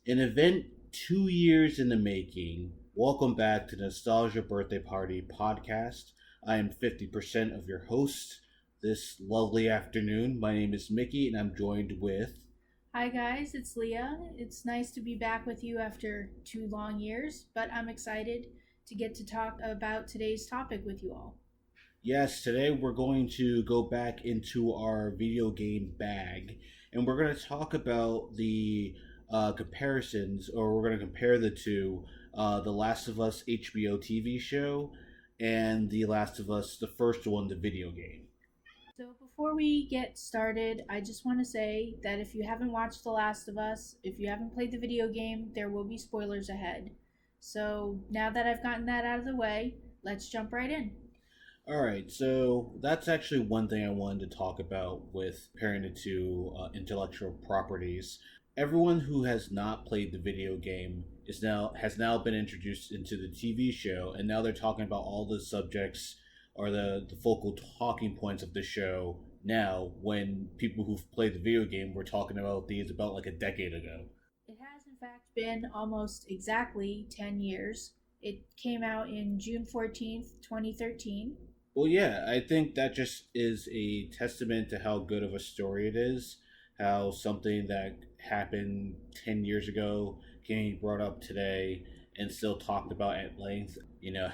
An event 2 years in the making. Welcome back to the Nostalgia Birthday Party podcast. I am 50% of your host this lovely afternoon. My name is Mickey and I'm joined with. Hi guys, it's Leah. It's nice to be back with you after 2 long years, but I'm excited to get to talk about today's topic with you all. Yes, today we're going to go back into our video game bag and we're going to talk about the comparisons, or we're going to compare the two, The Last of Us HBO TV show and The Last of Us, the first one, the video game. So before we get started, I just want to say that if you haven't watched The Last of Us, if you haven't played the video game, there will be spoilers ahead. So now that I've gotten that out of the way, let's jump right in. All right, so that's actually one thing I wanted to talk about with comparing the two intellectual properties. Everyone who has not played the video game has now been introduced into the TV show, and now they're talking about all the subjects or the focal talking points of the show now. When people who've played the video game were talking about these about like a decade ago. It has, in fact, been almost exactly 10 years. It came out in June 14th, 2013. Well, yeah, I think that just is a testament to how good of a story it is. How something that happened 10 years ago can be brought up today and still talked about at length.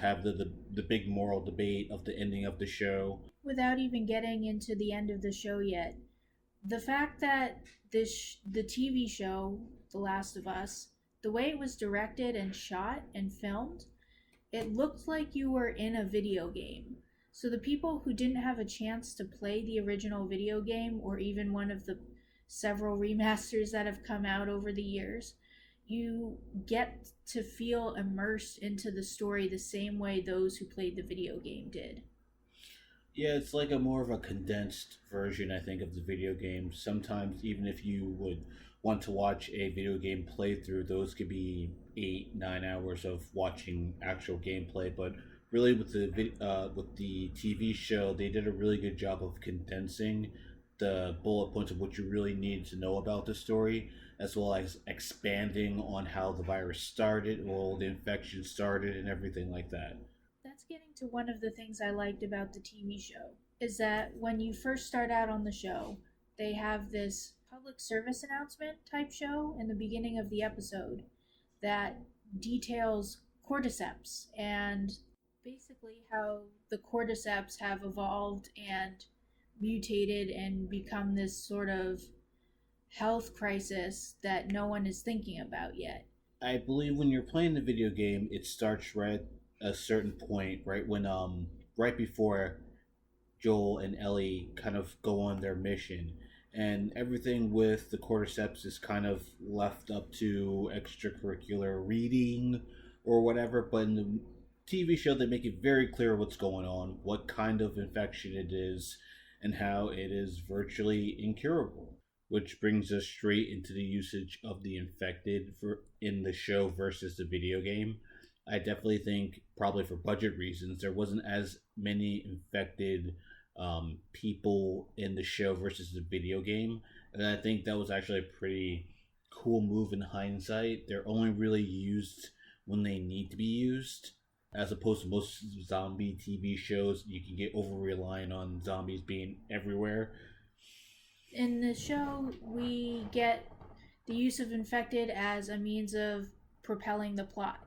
Have the big moral debate of the ending of the show. Without even getting into the end of the show yet, the fact that the TV show The Last of Us, the way it was directed and shot and filmed, it looked like you were in a video game. So the people who didn't have a chance to play the original video game or even one of the several remasters that have come out over the years, you get to feel immersed into the story the same way those who played the video game did. Yeah, it's like a more of a condensed version, I think, of the video game. Sometimes, even if you would want to watch a video game playthrough, those could be 8, 9 hours of watching actual gameplay. But really, with the TV show, they did a really good job of condensing the bullet points of what you really need to know about the story, as well as expanding on how the virus started, well, the infection started, and everything like that. That's getting to one of the things I liked about the TV show is that when you first start out on the show, they have this public service announcement type show in the beginning of the episode that details cordyceps and basically how the cordyceps have evolved and mutated and become this sort of health crisis that no one is thinking about yet. I believe when you're playing the video game, it starts right at a certain point, right before Joel and Ellie kind of go on their mission, and everything with the cordyceps is kind of left up to extracurricular reading or whatever. But in the TV show, they make it very clear what's going on, what kind of infection it is, and how it is virtually incurable. Which brings us straight into the usage of the infected in the show versus the video game. I definitely think, probably for budget reasons, there wasn't as many infected people in the show versus the video game. And I think that was actually a pretty cool move in hindsight. They're only really used when they need to be used, as opposed to most zombie TV shows. You can get over reliant on zombies being everywhere. In the show, we get the use of infected as a means of propelling the plot.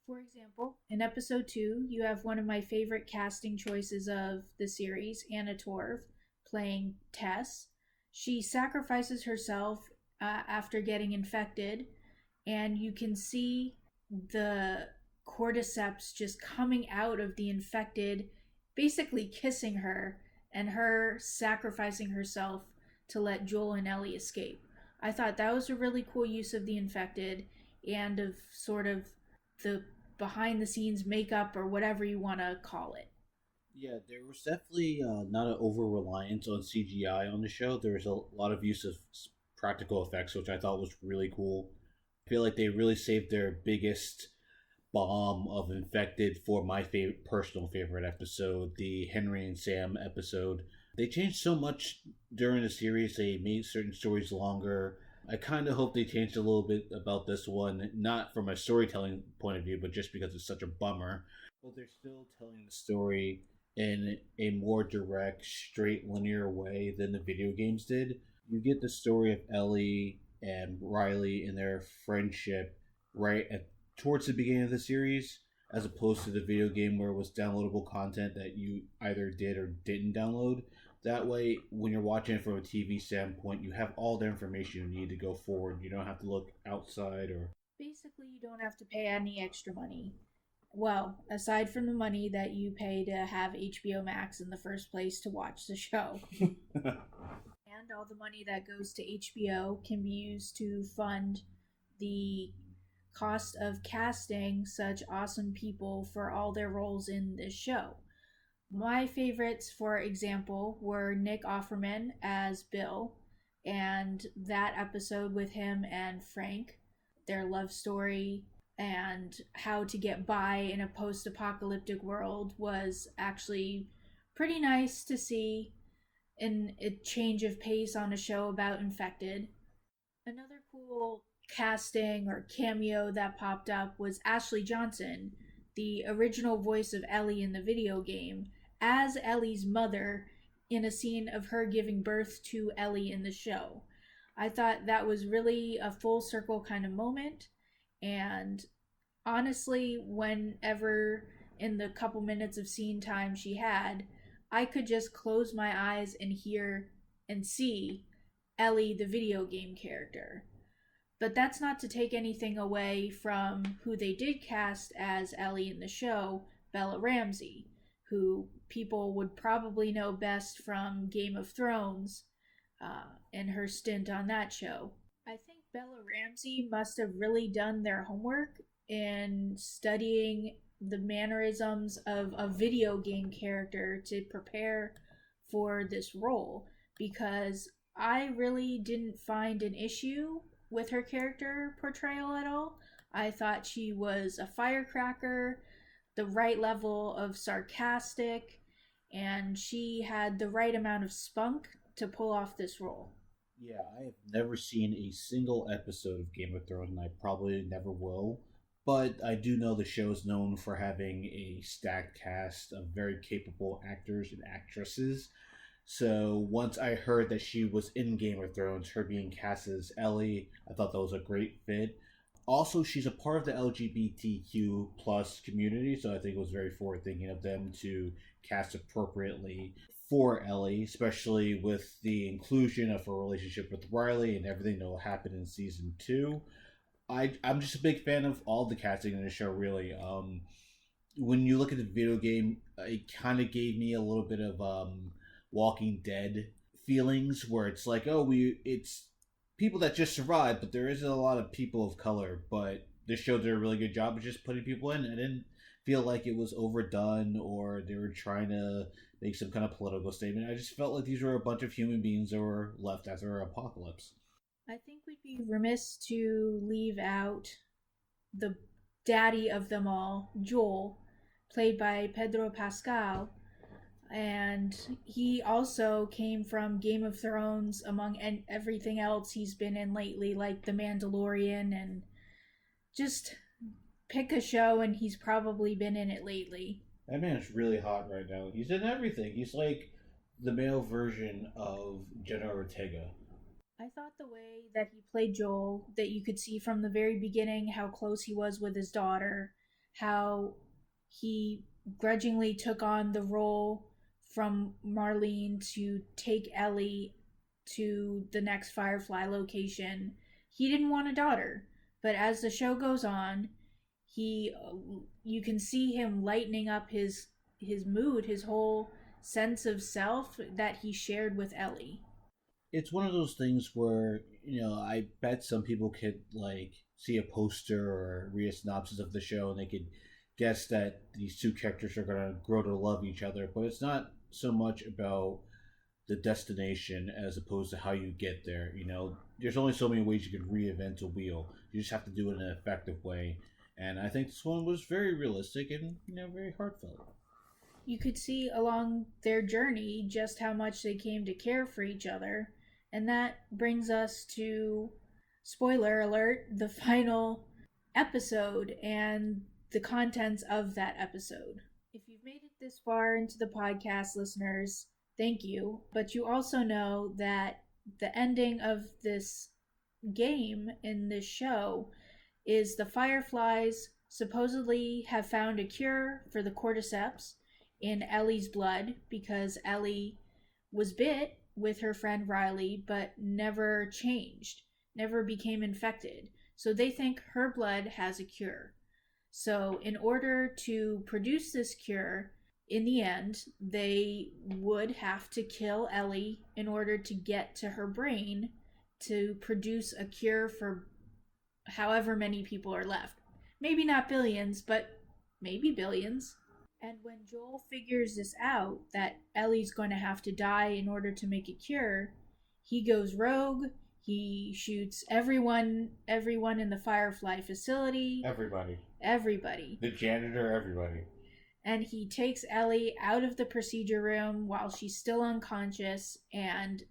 For example, in episode 2, you have one of my favorite casting choices of the series, Anna Torv, playing Tess. She sacrifices herself after getting infected, and you can see the cordyceps just coming out of the infected, basically kissing her, and her sacrificing herself to let Joel and Ellie escape. I thought that was a really cool use of the infected and of sort of the behind the scenes makeup or whatever you want to call it. Yeah, there was definitely not an over reliance on CGI on the show. There was a lot of use of practical effects, which I thought was really cool. I feel like they really saved their biggest bomb of infected for my personal favorite episode, the Henry and Sam episode. They changed so much during the series. They made certain stories longer. I kind of hope they changed a little bit about this one, not from a storytelling point of view, but just because it's such a bummer. But they're still telling the story in a more direct, straight, linear way than the video games did. You get the story of Ellie and Riley and their friendship right at towards the beginning of the series, as opposed to the video game where it was downloadable content that you either did or didn't download. That way, when you're watching it from a TV standpoint, you have all the information you need to go forward. You don't have to look outside or. Basically, you don't have to pay any extra money. Well, aside from the money that you pay to have HBO Max in the first place to watch the show. And all the money that goes to HBO can be used to fund the cost of casting such awesome people for all their roles in this show. My favorites, for example, were Nick Offerman as Bill, and that episode with him and Frank, their love story, and how to get by in a post apocalyptic world was actually pretty nice to see in a change of pace on a show about infected. Another cool casting or cameo that popped up was Ashley Johnson, the original voice of Ellie in the video game, as Ellie's mother in a scene of her giving birth to Ellie in the show. I thought that was really a full circle kind of moment, and honestly, whenever in the couple minutes of scene time she had, I could just close my eyes and hear and see Ellie, the video game character. But that's not to take anything away from who they did cast as Ellie in the show, Bella Ramsey, who people would probably know best from Game of Thrones and her stint on that show. I think Bella Ramsey must have really done their homework in studying the mannerisms of a video game character to prepare for this role, because I really didn't find an issue with her character portrayal at all. I thought she was a firecracker, the right level of sarcastic, and she had the right amount of spunk to pull off this role. Yeah, I have never seen a single episode of Game of Thrones, and I probably never will. But I do know the show is known for having a stacked cast of very capable actors and actresses. So once I heard that she was in Game of Thrones, her being cast as Ellie, I thought that was a great fit. Also, she's a part of the LGBTQ plus community, so I think it was very forward thinking of them to cast appropriately for Ellie, especially with the inclusion of her relationship with Riley and everything that will happen in season two. I'm just a big fan of all the casting in the show. Really, when you look at the video game, it kind of gave me a little bit of Walking Dead feelings, where it's like, oh, it's people that just survived, but there isn't a lot of people of color. But this show did a really good job of just putting people in. I didn't feel like it was overdone or they were trying to make some kind of political statement. I just felt like these were a bunch of human beings that were left after an apocalypse. I think we'd be remiss to leave out the daddy of them all, Joel, played by Pedro Pascal. And he also came from Game of Thrones, among everything else he's been in lately, like The Mandalorian, and just pick a show and he's probably been in it lately. That man's really hot right now. He's in everything. He's like the male version of Jenna Ortega. I thought the way that he played Joel, that you could see from the very beginning how close he was with his daughter, how he grudgingly took on the role from Marlene to take Ellie to the next Firefly location. He didn't want a daughter, but as the show goes on, he you can see him lightening up his mood, his whole sense of self that he shared with Ellie. It's one of those things where, I bet some people could like see a poster or read a synopsis of the show and they could guess that these two characters are going to grow to love each other, but it's not so much about the destination as opposed to how you get there. There's only so many ways you can reinvent a wheel. You just have to do it in an effective way. And I think this one was very realistic and, very heartfelt. You could see along their journey just how much they came to care for each other. And that brings us to spoiler alert, the final episode and the contents of that episode. If you've made it this far into the podcast, listeners, thank you. But you also know that the ending of this game in this show is the Fireflies supposedly have found a cure for the cordyceps in Ellie's blood because Ellie was bit with her friend Riley but never changed, never became infected. So they think her blood has a cure. So, in order to produce this cure, in the end, they would have to kill Ellie in order to get to her brain to produce a cure for however many people are left. Maybe not billions, but maybe billions. And when Joel figures this out, that Ellie's going to have to die in order to make a cure, he goes rogue. He shoots everyone in the Firefly facility. Everybody. Everybody. The janitor, everybody. And he takes Ellie out of the procedure room while she's still unconscious and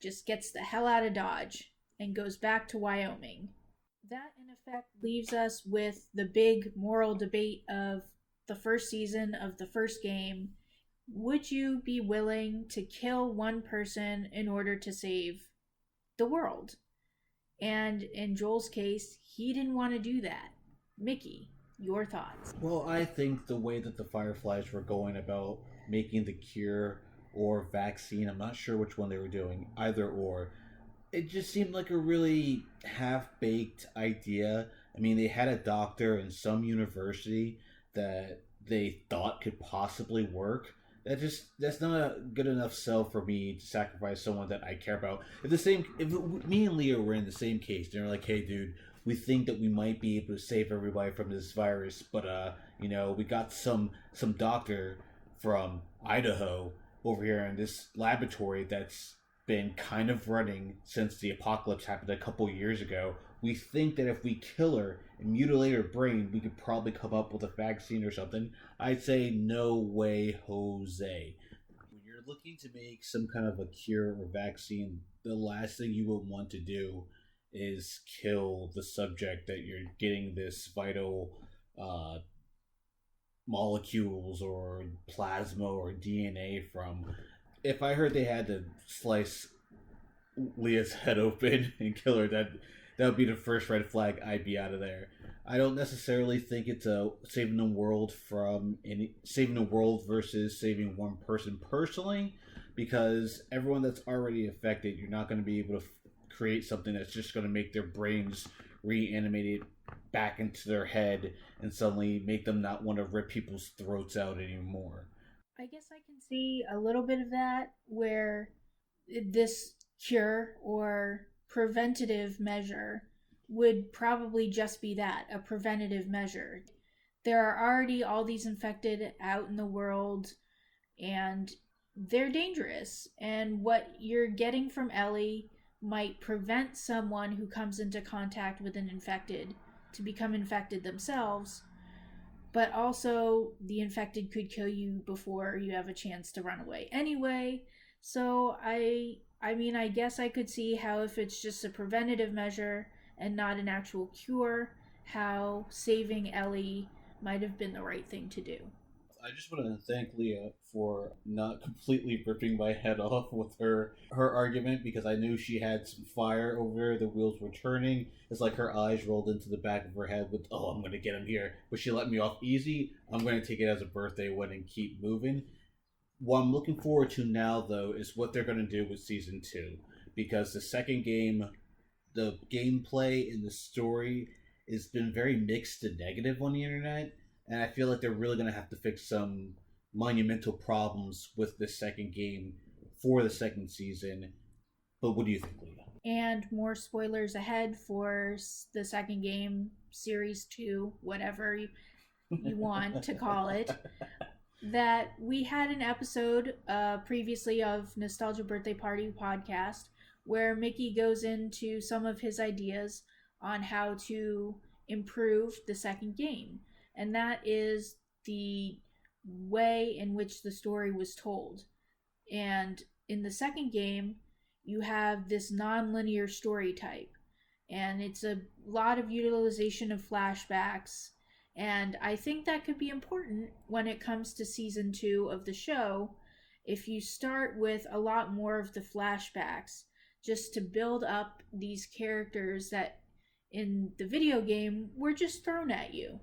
just gets the hell out of Dodge and goes back to Wyoming. That, in effect, leaves us with the big moral debate of the first season of the first game. Would you be willing to kill one person in order to save the world? And in Joel's case, he didn't want to do that. Mickey, your thoughts? Well, I think the way that the Fireflies were going about making the cure or vaccine, I'm not sure which one they were doing, either or, it just seemed like a really half-baked idea. I mean, they had a doctor in some university that they thought could possibly work. That's not a good enough sell for me to sacrifice someone that I care about. If me and Leah were in the same case, they're like, "Hey, dude, we think that we might be able to save everybody from this virus, but we got some doctor from Idaho over here in this laboratory that's been kind of running since the apocalypse happened a couple years ago. We think that if we kill her and mutilate her brain, we could probably come up with a vaccine or something." I'd say no way, Jose. When you're looking to make some kind of a cure or vaccine, the last thing you would want to do is kill the subject that you're getting this vital molecules or plasma or DNA from. If I heard they had to slice Leah's head open and kill her, that would be the first red flag. I'd be out of there. I don't necessarily think it's a saving the world versus saving one person personally, because everyone that's already affected, you're not going to be able to create something that's just going to make their brains reanimated back into their head and suddenly make them not want to rip people's throats out anymore. I guess I can see a little bit of that where this cure or preventative measure would probably just be that, a preventative measure. There are already all these infected out in the world and they're dangerous. And what you're getting from Ellie might prevent someone who comes into contact with an infected to become infected themselves, but also the infected could kill you before you have a chance to run away anyway. So I mean, I guess I could see how if it's just a preventative measure and not an actual cure, how saving Ellie might have been the right thing to do. I just want to thank Leah for not completely ripping my head off with her argument, because I knew she had some fire over there. The wheels were turning. It's like her eyes rolled into the back of her head with, "Oh, I'm going to get him here." But she let me off easy. I'm going to take it as a birthday win and keep moving. What I'm looking forward to now, though, is what they're going to do with Season 2. Because the second game, the gameplay and the story has been very mixed and negative on the internet. And I feel like they're really going to have to fix some monumental problems with the second game for the second season. But what do you think, Leah? And more spoilers ahead for the second game, Series 2, whatever you want to call it. That we had an episode previously of Nostalgia Birthday Party podcast where Mickey goes into some of his ideas on how to improve the second game. And that is the way in which the story was told. And in the second game, you have this non-linear story type. and it's a lot of utilization of flashbacks. And I think that could be important when it comes to season 2 of the show if you start with a lot more of the flashbacks just to build up these characters that in the video game were just thrown at you.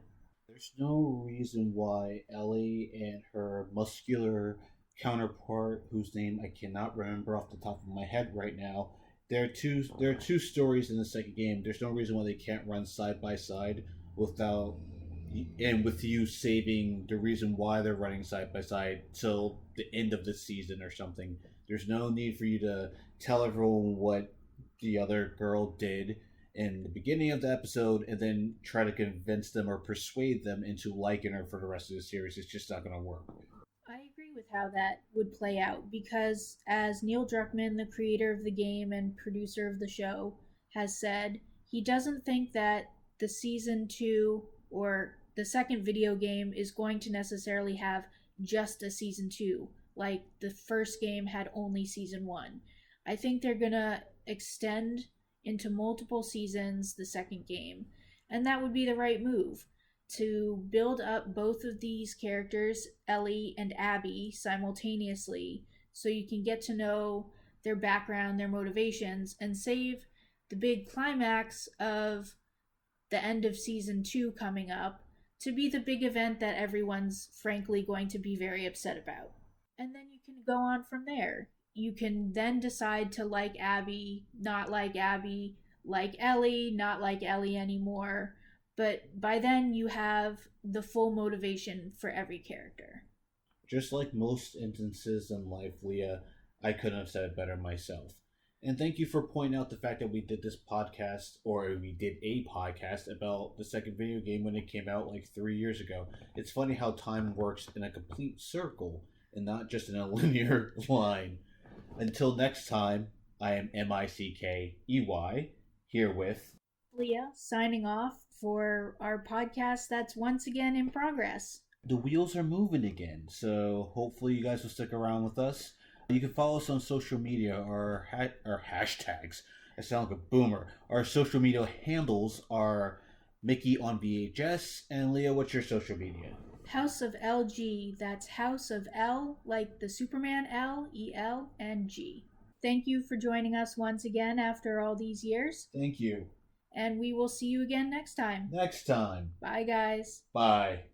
There's no reason why Ellie and her muscular counterpart, whose name I cannot remember off the top of my head right now, there are two stories in the second game. There's no reason why they can't run side by side without and with you saving the reason why they're running side by side till the end of the season or something. There's no need for you to tell everyone what the other girl did in the beginning of the episode and then try to convince them or persuade them into liking her for the rest of the series. It's just not going to work. I agree with how that would play out because, as Neil Druckmann, the creator of the game and producer of the show, has said, he doesn't think that the season 2 or the second video game is going to necessarily have just a season 2, like the first game had only season 1. I think they're going to extend into multiple seasons the second game, and that would be the right move to build up both of these characters, Ellie and Abby, simultaneously so you can get to know their background, their motivations, and save the big climax of the end of season 2 coming up to be the big event that everyone's frankly going to be very upset about. And then you can go on from there. You can then decide to like Abby, not like Ellie, not like Ellie anymore. But by then, you have the full motivation for every character. Just like most instances in life, Leah, I couldn't have said it better myself. And thank you for pointing out the fact that we did this podcast, or we did a podcast about the second video game when it came out like 3 years ago. It's funny how time works in a complete circle and not just in a linear line. Until next time, I am Mickey, here with Leah, signing off for our podcast that's once again in progress. the wheels are moving again. So hopefully you guys will stick around with us. You can follow us on social media. Our hashtags. I sound like a boomer. Our social media handles are Mickey on VHS. And Leah, what's your social media? House of LG, that's House of L, like the Superman L, EL, and G. Thank you for joining us once again after all these years, Thank you. and we will see you again next time. Next time. Bye, guys. Bye.